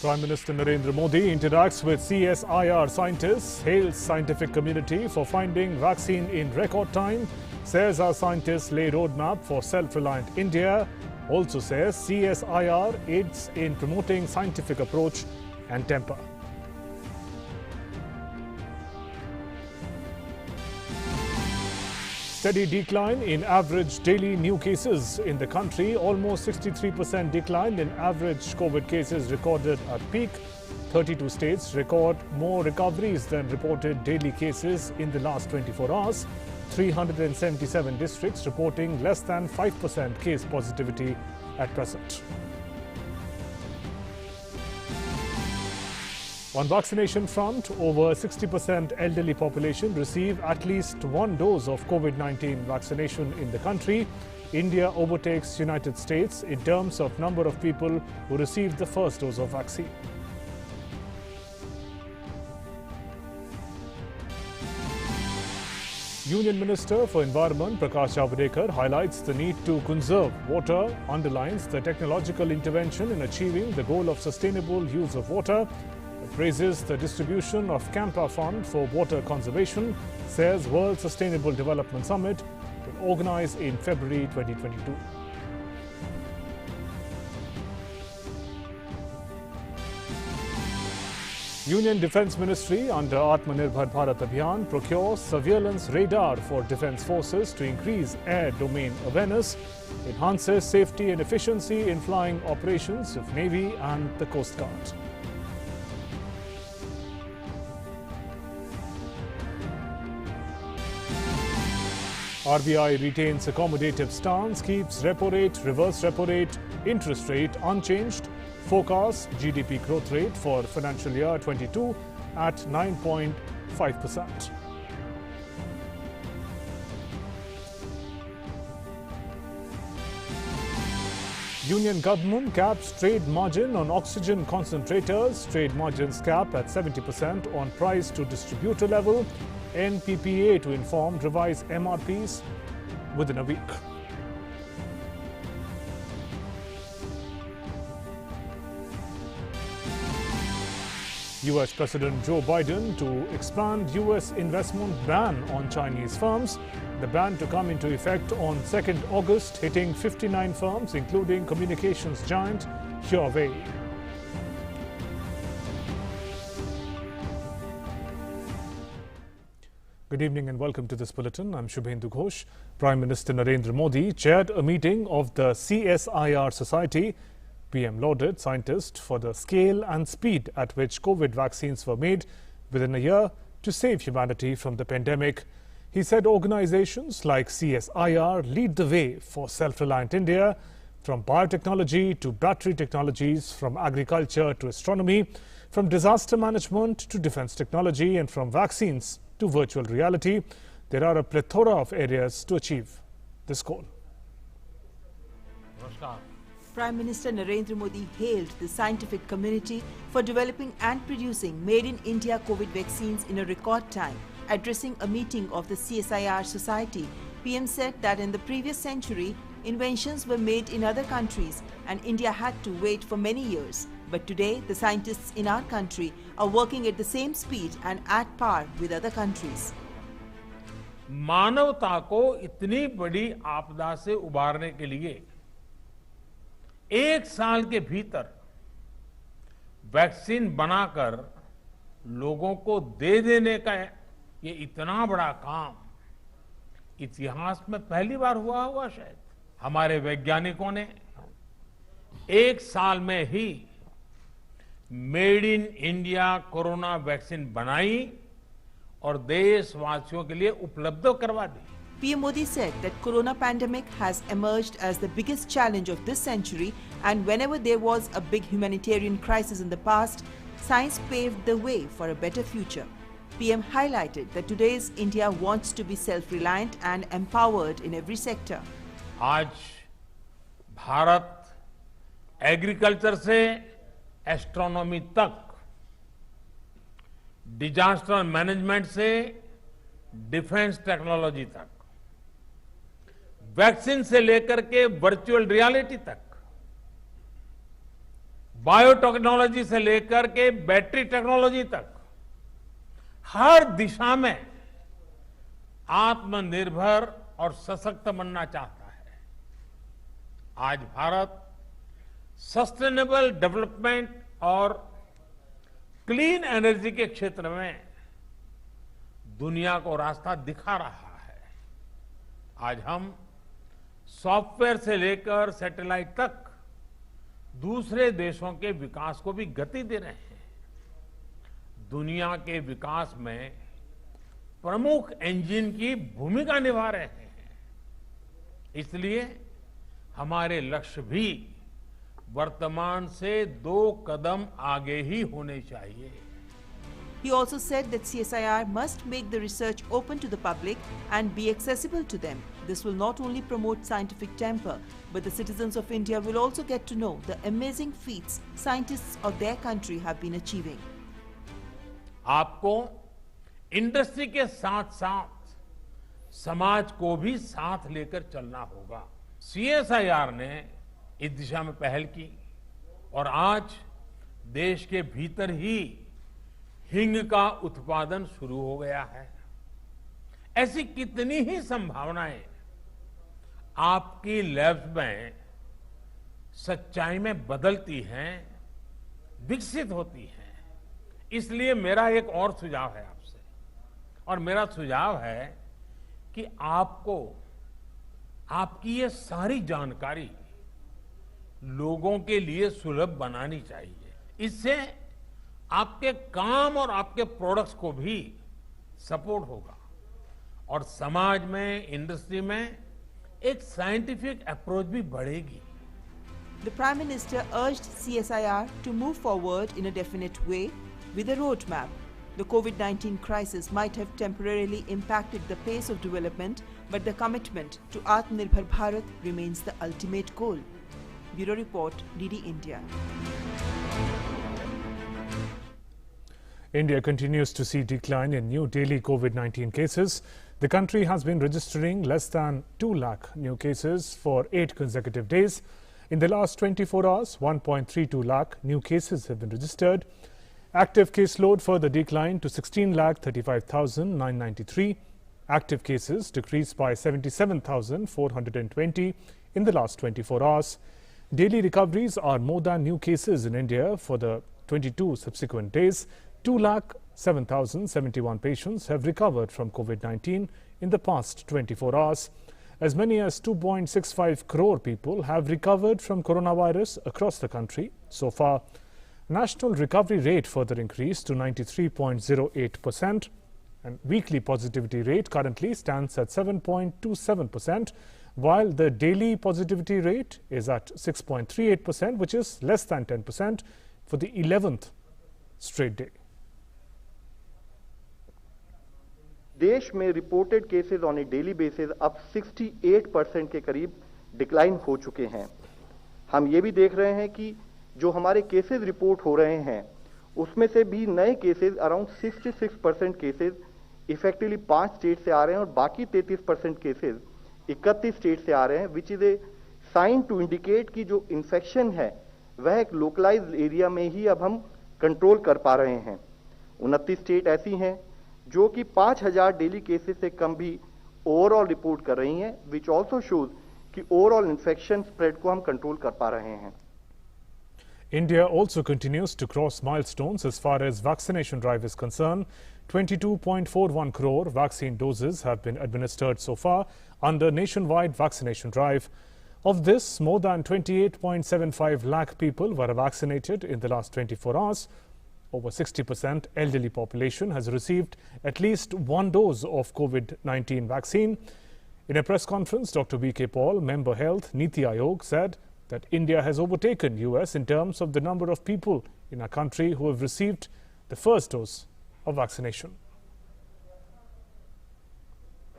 Prime Minister Narendra Modi interacts with CSIR scientists, hails scientific community for finding vaccine in record time, says our scientists lay roadmap for self-reliant India, also says CSIR aids in promoting scientific approach and temper. Steady decline in average daily new cases in the country. Almost 63% decline in average COVID cases recorded at peak. 32 states record more recoveries than reported daily cases in the last 24 hours. 377 districts reporting less than 5% case positivity at present. On vaccination front, over 60% elderly population receive at least one dose of COVID-19 vaccination in the country. India overtakes United States in terms of number of people who received the first dose of vaccine. Union Minister for Environment Prakash Javadekar highlights the need to conserve water, underlines the technological intervention in achieving the goal of sustainable use of water, praises the distribution of Campa Fund for water conservation, says World Sustainable Development Summit will organize in February 2022. Union Defence Ministry under Atmanirbhar Bharat Abhiyan procures surveillance radar for defence forces to increase air domain awareness, enhances safety and efficiency in flying operations of Navy and the Coast Guard. RBI retains accommodative stance, keeps repo rate, reverse repo rate, interest rate unchanged. Forecast GDP growth rate for financial year 22 at 9.5%. Union government caps trade margin on oxygen concentrators. Trade margins cap at 70% on price to distributor level. NPPA to inform revised MRPs within a week. US President Joe Biden to expand US investment ban on Chinese firms. The ban to come into effect on 2nd August, hitting 59 firms, including communications giant Huawei. Good evening and welcome to this bulletin. I'm Shubhendu Ghosh. Prime Minister Narendra Modi chaired a meeting of the CSIR Society. PM lauded scientists for the scale and speed at which COVID vaccines were made within a year to save humanity from the pandemic. He said organizations like CSIR lead the way for self-reliant India, from biotechnology to battery technologies, from agriculture to astronomy, from disaster management to defense technology, and from vaccines to virtual reality. There are a plethora of areas to achieve this goal. Prime Minister Narendra Modi hailed the scientific community for developing and producing made-in-India COVID vaccines in a record time. Addressing a meeting of the CSIR Society, PM said that in the previous century, inventions were made in other countries and India had to wait for many years. But today, the scientists in our country are working at the same speed and at par with other countries. मानवता को इतनी बड़ी आपदा से उबारने के लिए 1 साल के भीतर वैक्सीन बनाकर लोगों को दे देने का ये इतना बड़ा काम इतिहास में पहली बार हुआ होगा शायद। हमारे वैज्ञानिकों ने 1 साल में he made in India corona vaccine बनाई और देशवासियों के लिए उपलब्ध करवा दी। PM Modi said that corona pandemic has emerged as the biggest challenge of this century, and whenever there was a big humanitarian crisis in the past, science paved the way for a better future. PM highlighted that today's India wants to be self-reliant and empowered in every sector. आज Bharat agriculture से astronomy तक, disaster management से defence technology तक, vaccine से लेकर के virtual reality तक biotechnology से लेकर के बैटरी टेक्नोलॉजी तक हर दिशा में आत्मनिर्भर और सशक्त बनना चाहता है। आज भारत सस्टेनेबल डेवलपमेंट और क्लीन एनर्जी के क्षेत्र में दुनिया को रास्ता दिखा रहा है। आज हम सॉफ्टवेयर से लेकर सैटेलाइट तक दूसरे देशों के विकास को भी गति दे रहे हैं। दुनिया के विकास में प्रमुख इंजन की भूमिका निभा रहे हैं। इसलिए हमारे लक्ष्य भी वर्तमान से 2 कदम आगे ही होने चाहिए। He also said that CSIR must make the research open to the public and be accessible to them. This will not only promote scientific temper, but the citizens of India will also get to know the amazing feats scientists of their country have been achieving. आपको industry के साथ साथ समाज को भी साथ लेकर चलना होगा। सीएसआईआर ने इस दिशा में पहल की और आज देश के भीतर ही हिंग का उत्पादन शुरू हो गया है। ऐसी कितनी ही संभावनाएं आपकी लैब्स में सच्चाई में बदलती हैं, विकसित होती हैं। इसलिए मेरा एक और सुझाव है आपसे, और मेरा सुझाव है कि आपको आपकी ये सारी जानकारी लोगों के लिए सुलभ बनानी चाहिए। इससे आपके काम और आपके प्रोडक्ट्स को भी सपोर्ट होगा और समाज में, इंडस्ट्री में एक साइंटिफिक अप्रोच भी बढ़ेगी। The Prime Minister urged CSIR to move forward in a definite way with a roadmap. The COVID-19 crisis might have temporarily impacted the pace of development, but the commitment to Atmanirbhar Bharat remains the ultimate goal. Bureau Report, DD India. India continues to see decline in new daily COVID-19 cases. The country has been registering less than 2 lakh new cases for 8 consecutive days. In the last 24 hours, 1.32 lakh new cases have been registered. Active caseload further declined to 16,35,993. Active cases decreased by 77,420 in the last 24 hours. Daily recoveries are more than new cases in India for the 22 subsequent days. 2,07,071 patients have recovered from COVID-19 in the past 24 hours. As many as 2.65 crore people have recovered from coronavirus across the country so far. National recovery rate further increased to 93.08%, and weekly positivity rate currently stands at 7.27%, while the daily positivity rate is at 6.38%, which is less than 10% for the 11th straight day. देश में reported cases on A daily basis अब 68% के करीब decline हो चुके हैं। हम ये भी देख रहे हैं कि जो हमारे केसेस रिपोर्ट हो रहे हैं उसमें से भी नए cases around 66% cases effectively 5 state से आ रहे हैं और बाकी 33% केसेस 31 स्टेट से आ रहे हैं, which is a sign to indicate कि जो इन्फेक्शन है वह एक लोकलाइज्ड एरिया में ही अब हम कंट्रोल कर पा रहे हैं। 29 स्टेट ऐसी हैं जो कि 5,000 डेली केसेस से कम भी ओवरऑल रिपोर्ट कर रही हैं, विच ऑल्सो शोज कि ओवरऑल इन्फेक्शन स्प्रेड को हम कंट्रोल कर पा रहे हैं। India also continues to cross milestones as far as vaccination drive is concerned. 22.41 crore vaccine doses have been administered so far under nationwide vaccination drive. Of this, more than 28.75 lakh people were vaccinated in the last 24 hours. Over 60% elderly population has received at least 1 dose of COVID-19 vaccine. In a press conference, Dr. B.K. Paul, member health, Niti Aayog, said that India has overtaken US in terms of the number of people in our country who have received the first dose of vaccination.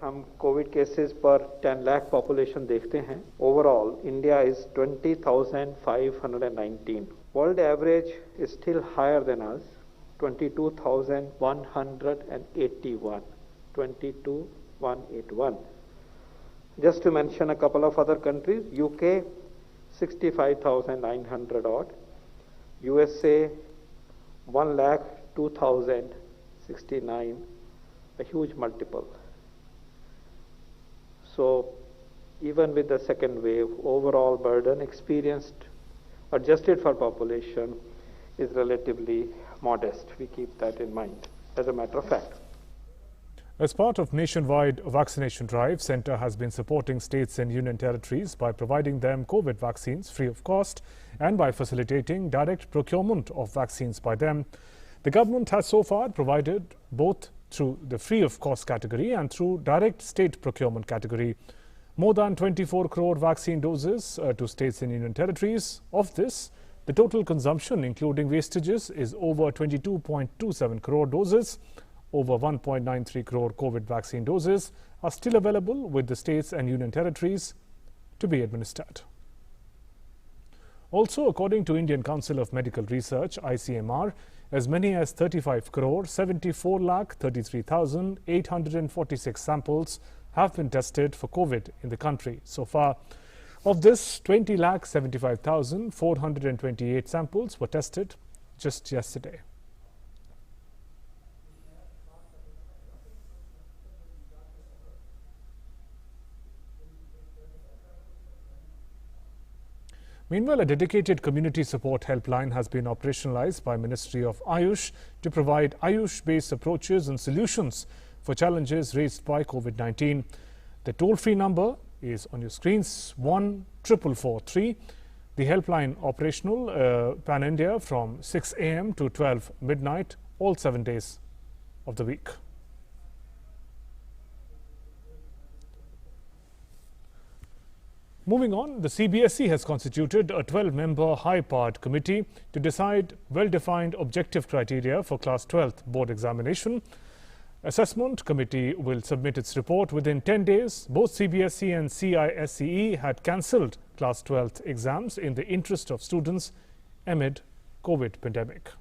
हम Covid cases पर 10 lakh population देखते हैं। Overall India is 20,519। World average is still higher than us, 22,181, 22,181. Just to mention a couple of other countries, UK 65,900 odd, USA 1,02,069, a huge multiple. So even with the second wave, overall burden experienced, adjusted for population, is relatively modest. We keep that in mind, as a matter of fact. As part of nationwide vaccination drive, Centre has been supporting states and union territories by providing them COVID vaccines free of cost and by facilitating direct procurement of vaccines by them. The government has so far provided both through the free of cost category and through direct state procurement category. More than 24 crore vaccine doses to states and union territories. Of this, the total consumption, including wastages, is over 22.27 crore doses. Over 1.93 crore COVID vaccine doses are still available with the states and union territories to be administered. Also, according to Indian Council of Medical Research, ICMR, as many as 35 crore 74 lakh 33,846 samples have been tested for COVID in the country so far. Of this, 20 lakh 75,428 samples were tested just yesterday. Meanwhile, a dedicated community support helpline has been operationalized by Ministry of Ayush to provide Ayush-based approaches and solutions for challenges raised by COVID-19. The toll-free number is on your screens, 14443. The helpline operational pan-India from 6 a.m. to 12 midnight, all 7 days of the week. Moving on, the CBSE has constituted a 12-member high-powered committee to decide well-defined objective criteria for Class 12th board examination. Assessment committee will submit its report within 10 days. Both CBSE and CISCE had cancelled Class 12th exams in the interest of students amid COVID pandemic.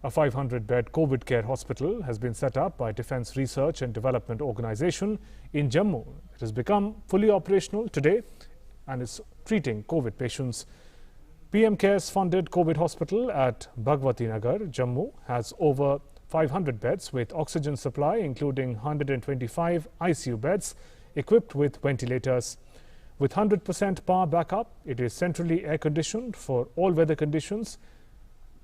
A 500-bed COVID care hospital has been set up by Defence Research and Development Organisation in Jammu. It has become fully operational today and is treating COVID patients. PM Cares funded COVID hospital at Bhagwati Nagar, Jammu, has over 500 beds with oxygen supply, including 125 ICU beds equipped with ventilators. With 100% power backup, it is centrally air-conditioned for all weather conditions.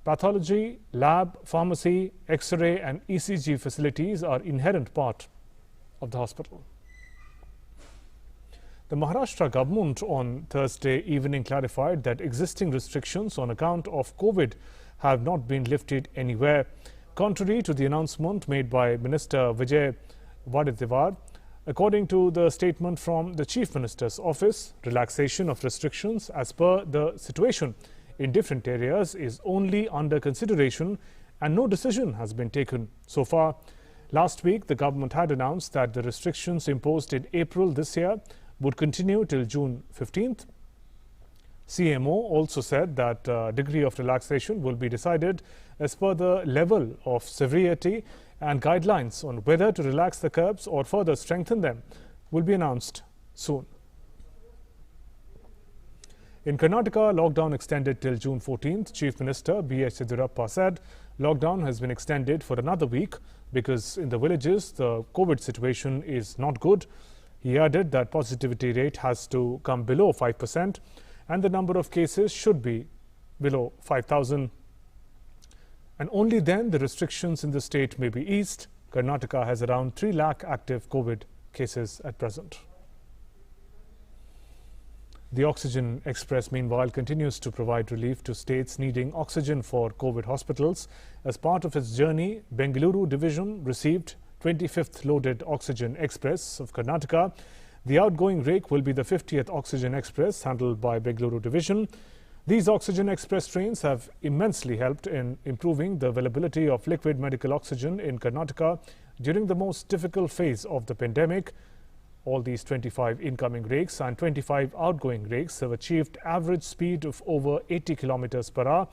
Pathology, lab, pharmacy, X-ray and ECG facilities are inherent part of the hospital. The Maharashtra government on Thursday evening clarified that existing restrictions on account of COVID have not been lifted anywhere. Contrary to the announcement made by Minister Vijay Wadetiwar, according to the statement from the Chief Minister's office, relaxation of restrictions as per the situation in different areas is only under consideration and no decision has been taken so far. Last week, the government had announced that the restrictions imposed in April this year would continue till June 15th. CMO also said that degree of relaxation will be decided as per the level of severity, and guidelines on whether to relax the curbs or further strengthen them will be announced soon. In Karnataka, lockdown extended till June 14th. Chief Minister B.S. Yediyurappa said lockdown has been extended for another week because in the villages the COVID situation is not good. He added that positivity rate has to come below 5% and the number of cases should be below 5,000. And only then the restrictions in the state may be eased. Karnataka has around 3 lakh active COVID cases at present. The Oxygen Express, meanwhile, continues to provide relief to states needing oxygen for COVID hospitals. As part of its journey, Bengaluru Division received 25th loaded Oxygen Express of Karnataka. The outgoing rake will be the 50th Oxygen Express handled by Bengaluru Division. These Oxygen Express trains have immensely helped in improving the availability of liquid medical oxygen in Karnataka during the most difficult phase of the pandemic. All these 25 incoming rakes and 25 outgoing rakes have achieved average speed of over 80 kilometers per hour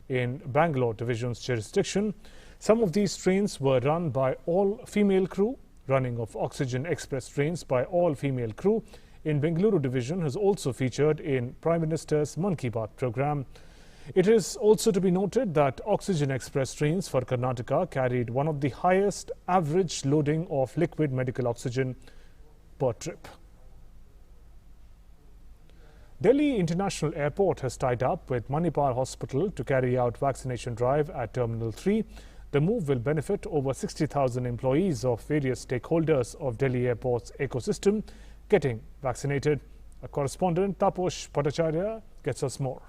in Bangalore Division's jurisdiction. Some of these trains were run by all-female crew. Running of Oxygen Express trains by all-female crew in Bengaluru division has also featured in Prime Minister's Mann Ki Baat program. It is also to be noted that Oxygen Express trains for Karnataka carried one of the highest average loading of liquid medical oxygen per trip. Delhi International Airport has tied up with Manipal Hospital to carry out vaccination drive at Terminal 3. The move will benefit over 60,000 employees of various stakeholders of Delhi Airport's ecosystem getting vaccinated. A correspondent, Taposh Bhattacharya, gets us more.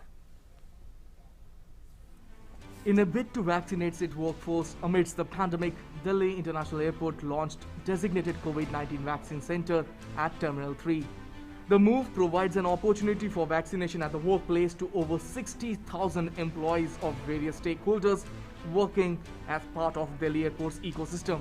In a bid to vaccinate its workforce amidst the pandemic, Delhi International Airport launched designated COVID-19 vaccine center at Terminal 3. The move provides an opportunity for vaccination at the workplace to over 60,000 employees of various stakeholders working as part of Delhi Airport's ecosystem.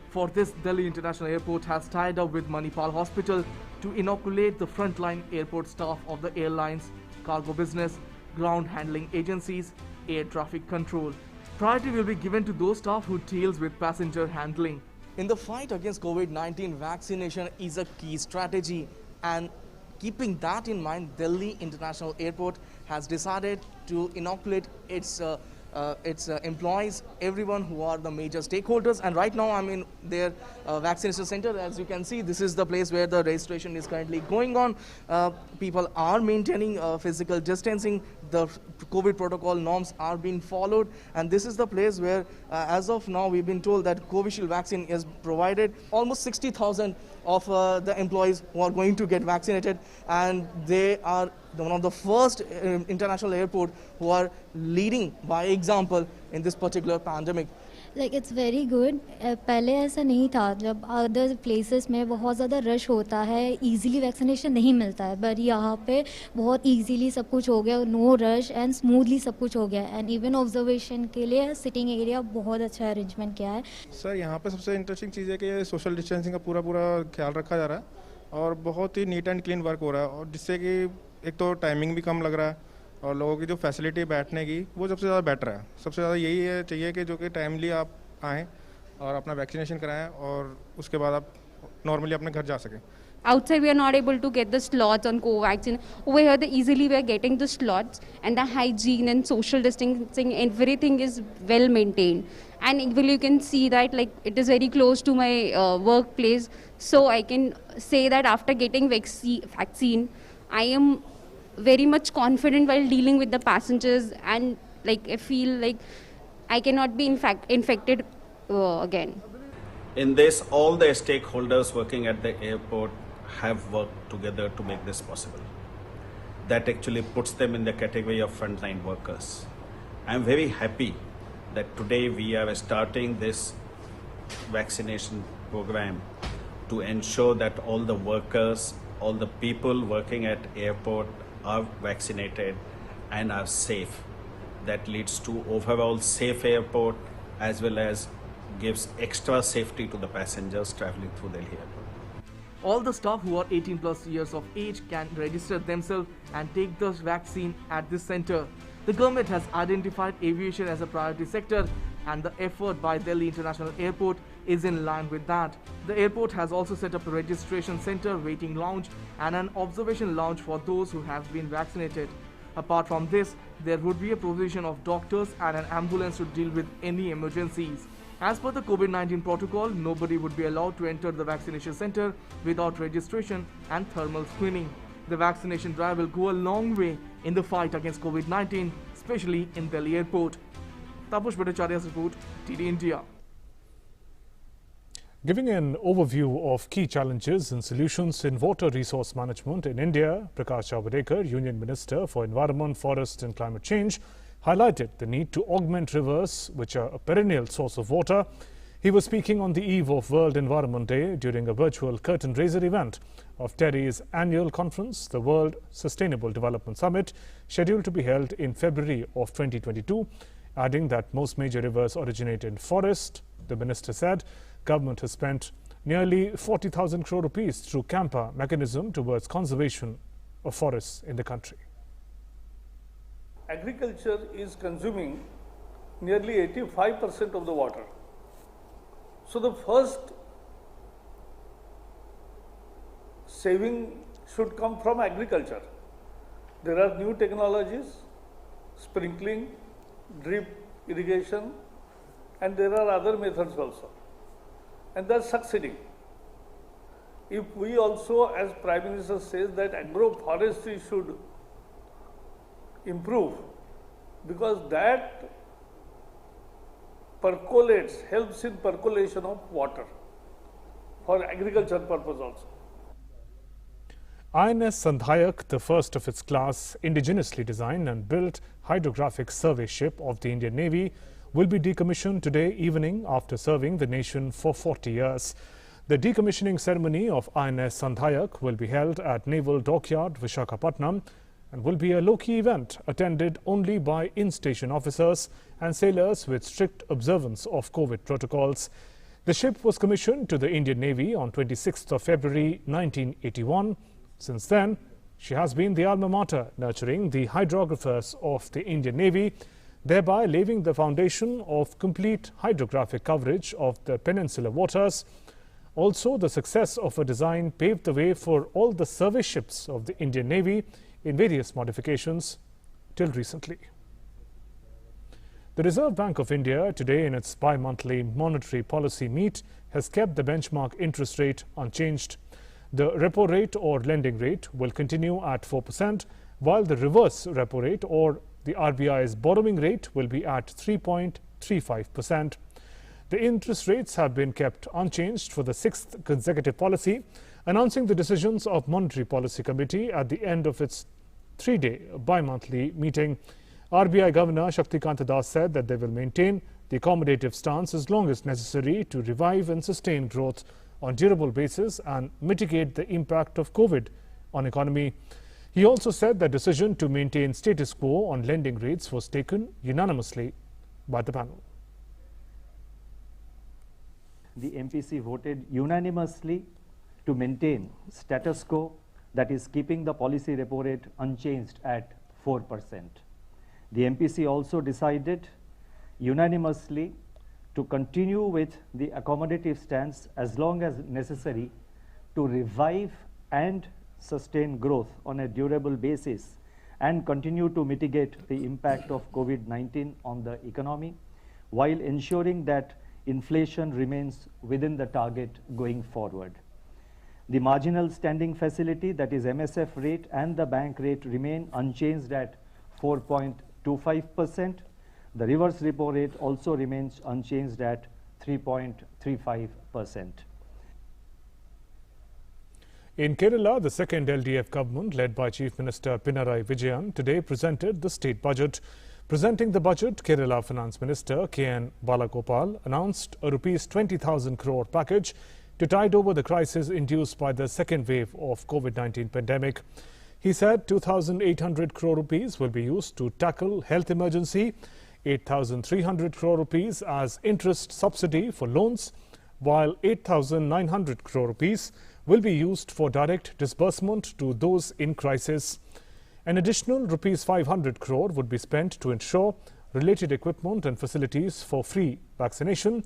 For this, Delhi International Airport has tied up with Manipal Hospital to inoculate the frontline airport staff of the airlines, cargo business, ground handling agencies, air traffic control. Priority will be given to those staff who deals with passenger handling. In the fight against COVID-19, vaccination is a key strategy, and keeping that in mind, Delhi International Airport has decided to inoculate its employees, everyone who are the major stakeholders. And right now I'm in their vaccination center. As you can see, this is the place where the registration is currently going on. People are maintaining physical distancing. The COVID protocol norms are being followed. And this is the place where, as of now, we've been told that Covishield vaccine is provided. Almost 60,000 of the employees who are going to get vaccinated, and they are one of the first international airport who are leading by example in this particular pandemic. Like it's very good. पहले ऐसा नहीं था, जब other places में बहुत ज़्यादा rush होता है, इजीली वैक्सीनेशन नहीं मिलता है, बट यहाँ पे बहुत इजीली सब कुछ हो गया, नो रश एंड स्मूथली सब कुछ हो गया. एंड इवन ऑब्जर्वेशन के लिए सिटिंग एरिया बहुत अच्छा अरेंजमेंट किया है. सर यहाँ पे सबसे इंटरेस्टिंग चीज़ है कि सोशल डिस्टेंसिंग का पूरा ख्याल रखा जा रहा है और बहुत ही नीट एंड क्लीन वर्क हो रहा है, और जिससे कि एक तो टाइमिंग भी कम लग रहा है और लोगों की जो फैसिलिटी बैठने की वो सबसे ज़्यादा बेटर है. सबसे ज़्यादा यही है चाहिए कि जो कि टाइमली आप आएँ और अपना वैक्सीनेशन कराएं और उसके बाद आप नॉर्मली अपने घर जा सकें. Outside we are not able to get the slots on Covaxin. Over here easily we are getting the slots, and the hygiene and social distancing, everything is well maintained. And you can see that like it is very close to my workplace, so I can say that after getting vaccine, I am very much confident while dealing with the passengers, and like I feel like I cannot be infected again. In this, all the stakeholders working at the airport have worked together to make this possible. That actually puts them in the category of frontline workers. I'm very happy that today we are starting this vaccination program to ensure that all the workers, all the people working at airport are vaccinated and are safe. That leads to overall safe airport as well as gives extra safety to the passengers traveling through Delhi Airport. All the staff who are 18 plus years of age can register themselves and take the vaccine at this center. The government has identified aviation as a priority sector, and the effort by Delhi International Airport is in line with that. The airport has also set up a registration center, waiting lounge and an observation lounge for those who have been vaccinated. Apart from this, there would be a provision of doctors and an ambulance to deal with any emergencies. As per the COVID-19 protocol, nobody would be allowed to enter the vaccination center without registration and thermal screening. The vaccination drive will go a long way in the fight against COVID-19, especially in Delhi Airport. Taposh Bhattacharya's report, TD India. Giving an overview of key challenges and solutions in water resource management in India, Prakash Javadekar, Union Minister for Environment, Forest and Climate Change, highlighted the need to augment rivers, which are a perennial source of water. He was speaking on the eve of World Environment Day during a virtual curtain raiser event of TERI's annual conference, the World Sustainable Development Summit, scheduled to be held in February of 2022, adding that most major rivers originate in forest. The minister said government has spent nearly 40,000 crore rupees through CAMPA mechanism towards conservation of forests in the country. Agriculture is consuming nearly 85% of the water. So the first saving should come from agriculture. There are new technologies, sprinkling, drip irrigation, and there are other methods also. And that's succeeding. If we also, as Prime Minister says, that agroforestry should improve, because that percolates, helps in percolation of water for agriculture purpose also. INS Sandhayak, the first of its class indigenously designed and built hydrographic survey ship of the Indian Navy, will be decommissioned today evening after serving the nation for 40 years. The decommissioning ceremony of INS Sandhayak will be held at Naval Dockyard, Visakhapatnam, and will be a low-key event attended only by in-station officers and sailors with strict observance of COVID protocols. The ship was commissioned to the Indian Navy on 26th of February 1981. Since then, she has been the alma mater nurturing the hydrographers of the Indian Navy, thereby laying the foundation of complete hydrographic coverage of the peninsular waters. Also, the success of her design paved the way for all the service ships of the Indian Navy in various modifications till recently. The Reserve Bank of India today in its bi-monthly monetary policy meet has kept the benchmark interest rate unchanged. The repo rate or lending rate will continue at 4%, while the reverse repo rate or the RBI's borrowing rate will be at 3.35%. The interest rates have been kept unchanged for the 6th consecutive policy, announcing the decisions of Monetary Policy Committee at the end of its 3-day bi-monthly meeting. RBI Governor Shaktikanta Das said that they will maintain the accommodative stance as long as necessary to revive and sustain growth on durable basis and mitigate the impact of COVID on economy. He also said that decision to maintain status quo on lending rates was taken unanimously by the panel. The MPC voted unanimously to maintain status quo, that is keeping the policy repo rate unchanged at 4%. The MPC also decided unanimously to continue with the accommodative stance as long as necessary to revive and sustain growth on a durable basis and continue to mitigate the impact of COVID-19 on the economy while ensuring that inflation remains within the target going forward. The marginal standing facility, that is MSF rate, and the bank rate remain unchanged at 4.25%. The reverse repo rate also remains unchanged at 3.35%. In Kerala, the second LDF government, led by Chief Minister Pinarayi Vijayan, today presented the state budget. Presenting the budget, Kerala Finance Minister K.N. Balagopal announced a Rs 20,000 crore package to tide over the crisis induced by the second wave of COVID-19 pandemic. He said 2,800 crore rupees will be used to tackle health emergency, 8,300 crore rupees as interest subsidy for loans, while 8,900 crore rupees will be used for direct disbursement to those in crisis. An additional Rs 500 crore would be spent to ensure related equipment and facilities for free vaccination.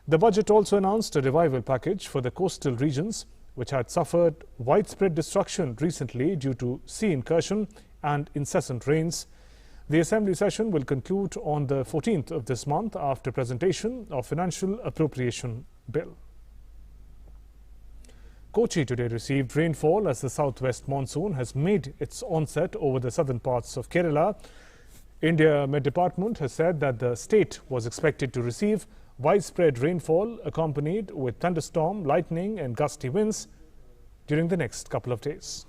The budget also announced a revival package for the coastal regions, which had suffered widespread destruction recently due to sea incursion and incessant rains. The Assembly session will conclude on the 14th of this month after presentation of Financial Appropriation Bill. Kochi today received rainfall as the southwest monsoon has made its onset over the southern parts of Kerala. India Met Department has said that the state was expected to receive widespread rainfall accompanied with thunderstorm, lightning and gusty winds during the next couple of days.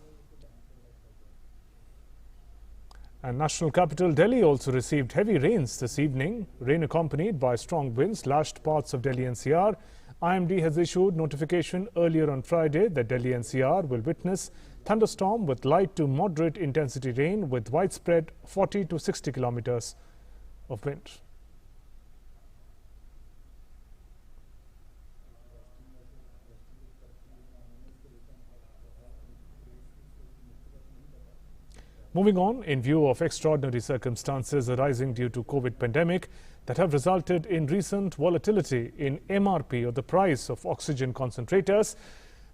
And national capital Delhi also received heavy rains this evening. Rain accompanied by strong winds lashed parts of Delhi NCR. IMD has issued notification earlier on Friday that Delhi NCR will witness thunderstorm with light to moderate intensity rain with widespread 40 to 60 kilometers of wind. Moving on, in view of extraordinary circumstances arising due to COVID pandemic that have resulted in recent volatility in MRP or the price of oxygen concentrators,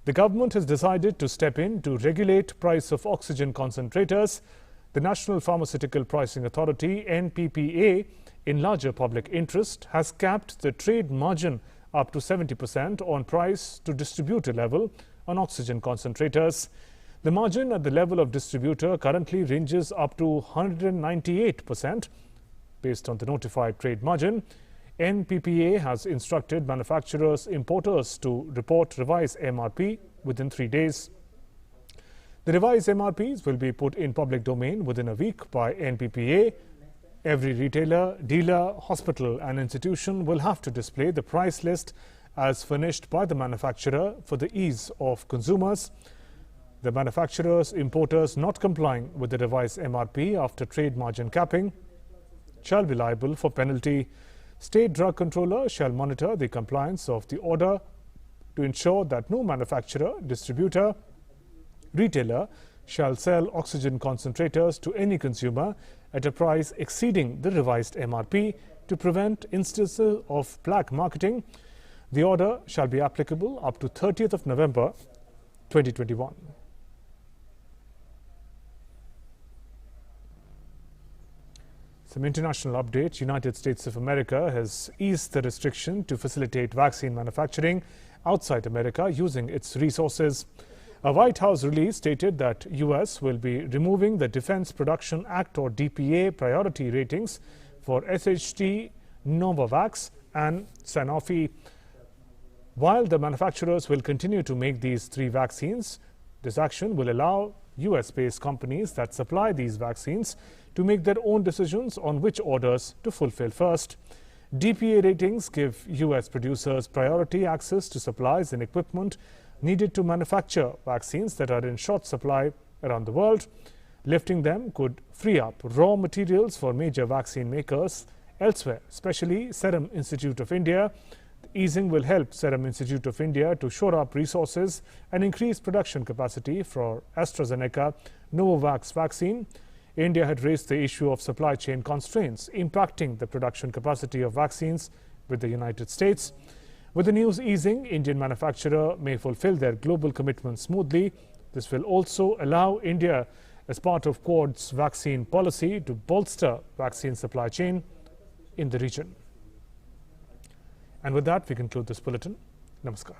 The government has decided to step in to regulate price of oxygen concentrators. The National Pharmaceutical Pricing Authority, NPPA, in larger public interest, has capped the trade margin up to 70% on price to distributor level on oxygen concentrators. The margin at the level of distributor currently ranges up to 198%. Based on the notified trade margin, NPPA has instructed manufacturers, importers to report revised MRP within 3 days. The revised MRPs will be put in public domain within a week by NPPA. Every retailer, dealer, hospital and institution will have to display the price list as furnished by the manufacturer for the ease of consumers. The manufacturers, importers not complying with the revised MRP after trade margin capping shall be liable for penalty. State drug controller shall monitor the compliance of the order to ensure that no manufacturer, distributor, retailer shall sell oxygen concentrators to any consumer at a price exceeding the revised MRP to prevent instances of black marketing. The order shall be applicable up to 30th of November 2021. Some international updates. United States of America has eased the restriction to facilitate vaccine manufacturing outside America using its resources. A White House release stated that U.S. will be removing the Defense Production Act or DPA priority ratings for SHT, Novavax and Sanofi. While the manufacturers will continue to make these 3 vaccines, this action will allow U.S.-based companies that supply these vaccines to make their own decisions on which orders to fulfill first. DPA ratings give U.S. producers priority access to supplies and equipment needed to manufacture vaccines that are in short supply around the world. Lifting them could free up raw materials for major vaccine makers elsewhere, especially Serum Institute of India. The easing will help Serum Institute of India to shore up resources and increase production capacity for AstraZeneca Novavax vaccine. India had raised the issue of supply chain constraints impacting the production capacity of vaccines with the United States. With the news easing, Indian manufacturer may fulfill their global commitments smoothly. This will also allow India, as part of Quad's vaccine policy, to bolster vaccine supply chain in the region. And with that, we conclude this bulletin. Namaskar.